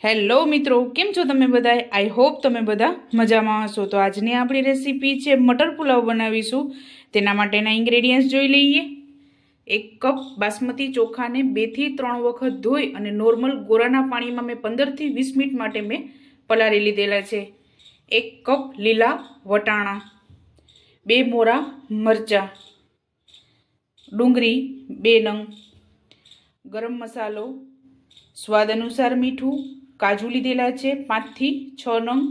Hello મિત્રો, કેમ છો તમે બધા? આઈ હોપ તમે બધા મજામાં હશો. તો આજની આપણી રેસીપી છે મટર પુલાવ બનાવીશું. તેના માટેના ઇન્ગ્રેડિયન્ટ્સ જોઈ લઈએ. 1 કપ બાસમતી ચોખાને 2 થી 3 વખત ધોઈ અને નોર્મલ ગોરાના પાણીમાં મેં 15 થી 20 મિનિટ માટે મેં પલાળી લીધેલા છે. 1 કપ લીલા વટાણા, 2 મોરા મરચાં, ડુંગળી 2 નંગ, ગરમ મસાલો, સ્વાદ અનુસાર મીઠું, કાજુ લીધેલા છે 5 થી 6 નંગ,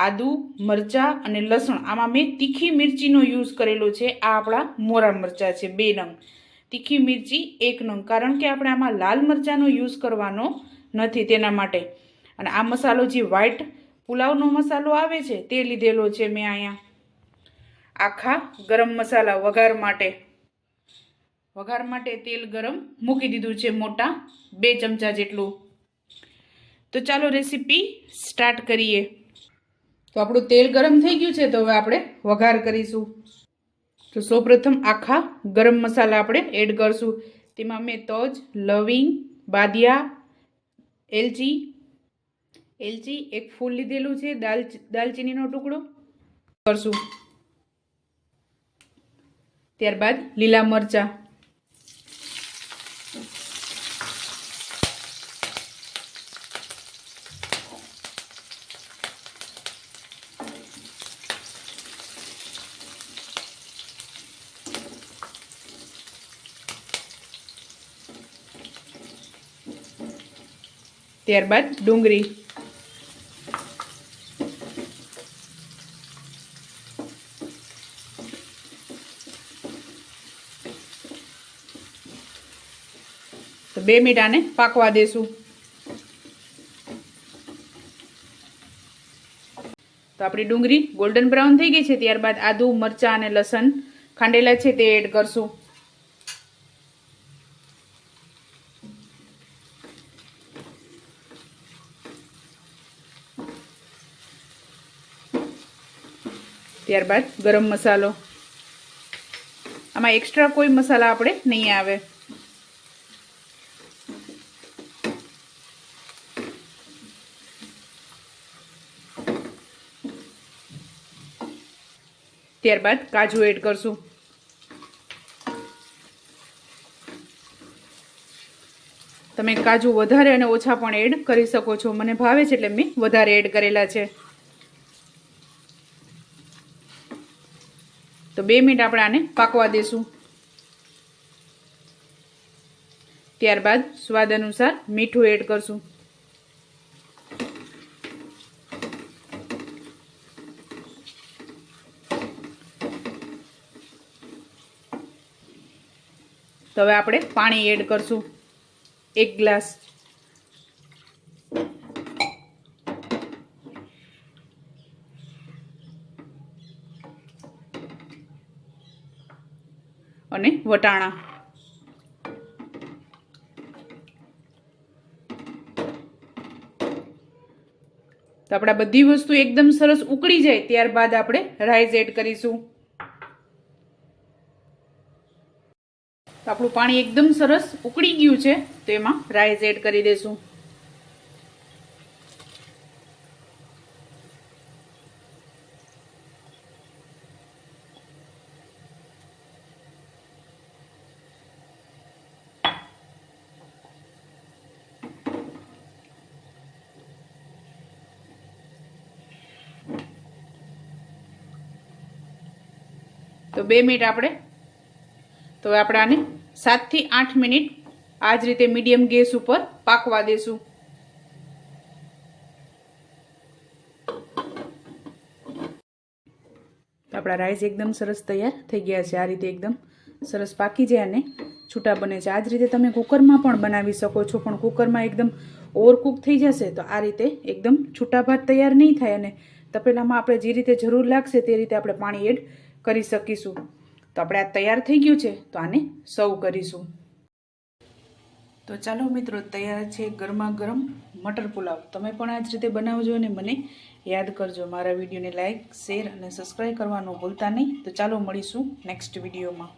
આદુ, મરચાં અને લસણ. આમાં મેં તીખી મિરચીનો યુઝ કરેલો છે. આ આપણા મોરા મરચાં છે 2 નંગ, તીખી મિરચી 1 નંગ, કારણ કે આપણે આમાં લાલ મરચાંનો યુઝ કરવાનો નથી તેના માટે. અને આ મસાલો જે વ્હાઈટ પુલાવનો મસાલો આવે છે તે લીધેલો છે મેં અહીંયા. આખા ગરમ મસાલા વઘાર માટે તેલ ગરમ મૂકી દીધું છે મોટા 2 ચમચા જેટલું. તો ચાલો રેસીપી સ્ટાર્ટ કરીએ. તો આપણું તેલ ગરમ થઈ ગયું છે, તો હવે આપણે વઘાર કરીશું. તો સૌપ્રથમ આખા ગરમ મસાલા આપણે એડ કરશું. તેમાં મેં તજ, લવિંગ, બાદિયા, એલચી 1 ફૂલ લીધેલું છે, દાલચીનીનો ટુકડો કરશું. ત્યારબાદ લીલા મરચાં, ત્યારબાદ ડુંગળી, તો 2 મિનિટ આને પાકવા દેશું. તો આપણી ડુંગળી ગોલ્ડન બ્રાઉન થઈ ગઈ છે. ત્યારબાદ આદુ, મરચાં અને લસણ ખાંડેલા છે તે એડ કરશું. ત્યારબાદ ગરમ મસાલો. આમાં એક્સ્ટ્રા કોઈ મસાલા આપણે નહીં આવે. ત્યારબાદ કાજુ એડ કરશું. તમે કાજુ વધારે અને ઓછા પણ એડ કરી શકો છો. મને ભાવે છે એટલે મેં વધારે એડ કરેલા છે. તો 2 મિનિટ આપણે આને પાકવા દેશું. ત્યારબાદ સ્વાદ અનુસાર મીઠું એડ કરશું. તો હવે આપણે પાણી એડ કરશું 1 ગ્લાસ. અને વટાણા. તો આપણા બધી વસ્તુ એકદમ સરસ ઉકળી જાય ત્યારબાદ આપણે રાઈસ એડ કરીશું. તો આપણું પાણી એકદમ સરસ ઉકળી ગયું છે, તો એમાં રાઈસ એડ કરી દેશું. તો 2 મિનિટ આપણે આને 7 થી 8 મિનિટ આ જ રીતે મીડિયમ ગેસ ઉપર પાકવા દેશું. આપણા રાઈસ એકદમ સરસ તૈયાર થઈ ગયા છે. આ રીતે એકદમ સરસ પાકી જાય અને છૂટા બને છે. આ જ રીતે તમે કુકરમાં પણ બનાવી શકો છો, પણ કુકરમાં એકદમ ઓવરકુક થઈ જશે તો આ રીતે એકદમ છૂટા ભાત તૈયાર નહીં થાય. અને તપેલામાં આપણે જે રીતે જરૂર લાગશે તે રીતે આપણે પાણી એડ કરી શકીશું. તો આપણે આ તૈયાર થઈ ગયું છે, તો આને સર્વ કરીશું. તો ચાલો મિત્રો, તૈયાર છે ગરમા ગરમ મટર પુલાવ. તમે પણ આ જ રીતે બનાવજો અને મને યાદ કરજો. મારા વિડીયોને લાઈક, શેર અને સબસ્ક્રાઈબ કરવાનું ભૂલતા નહીં. તો ચાલો મળીશું નેક્સ્ટ વિડીયોમાં.